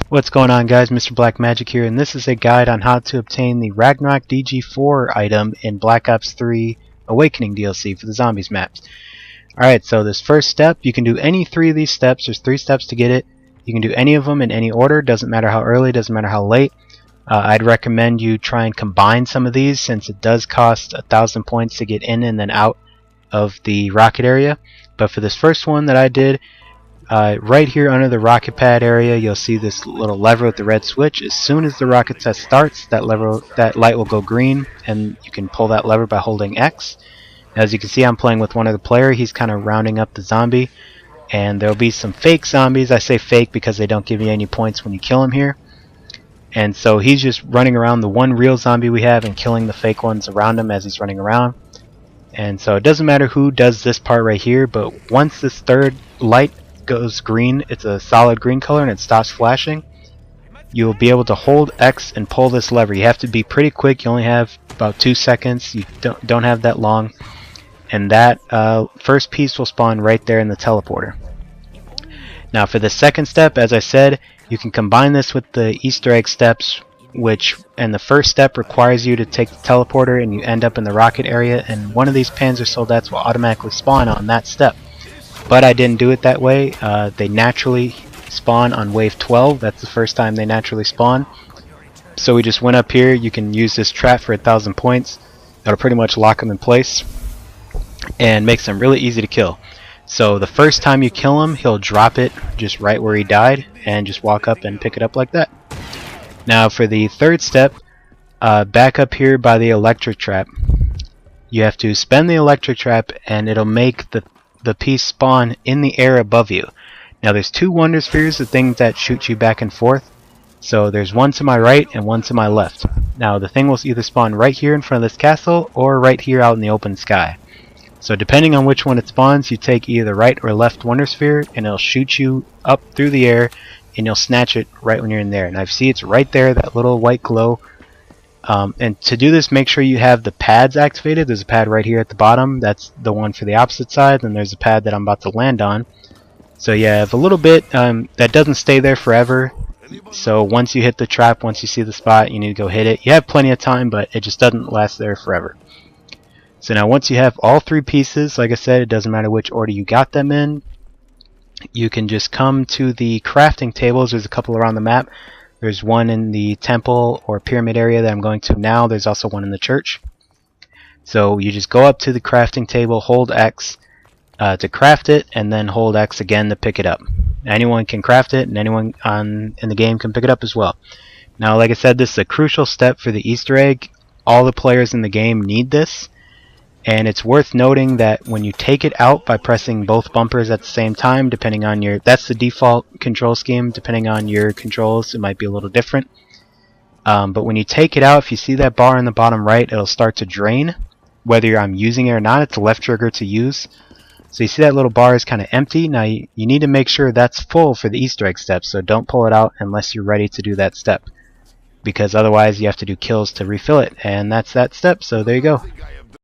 What's going on, guys? Mr. Black Magic here, and this is a guide on how to obtain the Ragnarok DG-4 item in Black Ops 3 Awakening DLC for the Zombies maps. Alright, so this first step, you can do any three of these steps. There's 3 steps to get it. You can do any of them in any order. Doesn't matter how early, doesn't matter how late. I'd recommend you try and combine some of these, since it does cost 1,000 points to get in and then out of the rocket area. But for this first one that I did, right here under the rocket pad area, you'll see this little lever with the red switch. As soon as the rocket test starts, that light will go green, and you can pull that lever by holding X. As you can see, I'm playing with one other player. He's kind of rounding up the zombie, and there'll be some fake zombies. I say fake because they don't give you any points when you kill him here. And so he's just running around the one real zombie we have and killing the fake ones around him as he's running around. And so it doesn't matter who does this part right here, but once this third light goes green, it's a solid green color, and it stops flashing, you'll be able to hold X and pull this lever. You have to be pretty quick. You only have about 2 seconds. You don't have that long, and that first piece will spawn right there in the teleporter. Now for the second step, as I said, you can combine this with the Easter egg steps, and the first step requires you to take the teleporter and you end up in the rocket area, and one of these Panzer Soldats will automatically spawn on that step. But I didn't do it that way. They naturally spawn on wave 12. That's the first time they naturally spawn. So we just went up here. You can use this trap for 1,000 points. That'll pretty much lock them in place and makes them really easy to kill. So the first time you kill him, he'll drop it just right where he died and just walk up and pick it up like that. Now for the third step, back up here by the electric trap, you have to spend the electric trap, and it'll make the piece spawn in the air above you. Now there's 2 wonder spheres, the things that shoot you back and forth. So there's one to my right and one to my left. Now the thing will either spawn right here in front of this castle or right here out in the open sky. So depending on which one it spawns, you take either right or left wonder sphere, and it'll shoot you up through the air, and you'll snatch it right when you're in there. And I see it's right there, that little white glow. And to do this, make sure you have the pads activated. There's a pad right here at the bottom. That's the one for the opposite side. Then there's a pad that I'm about to land on. So you have a little bit that doesn't stay there forever. So once you hit the trap, once you see the spot, you need to go hit it. You have plenty of time, but it just doesn't last there forever. So now once you have all 3 pieces, like I said, it doesn't matter which order you got them in, you can just come to the crafting tables. There's a couple around the map. There's one in the temple or pyramid area that I'm going to now. There's also one in the church. So you just go up to the crafting table, hold X to craft it, and then hold X again to pick it up. Anyone can craft it, and anyone in the game can pick it up as well. Now, like I said, this is a crucial step for the Easter egg. All the players in the game need this. And it's worth noting that when you take it out by pressing both bumpers at the same time, depending on that's the default control scheme. Depending on your controls, it might be a little different. But when you take it out, if you see that bar in the bottom right, it'll start to drain. Whether I'm using it or not, it's the left trigger to use. So you see that little bar is kind of empty. Now you need to make sure that's full for the Easter egg step. So don't pull it out unless you're ready to do that step, because otherwise you have to do kills to refill it. And that's that step. So there you go.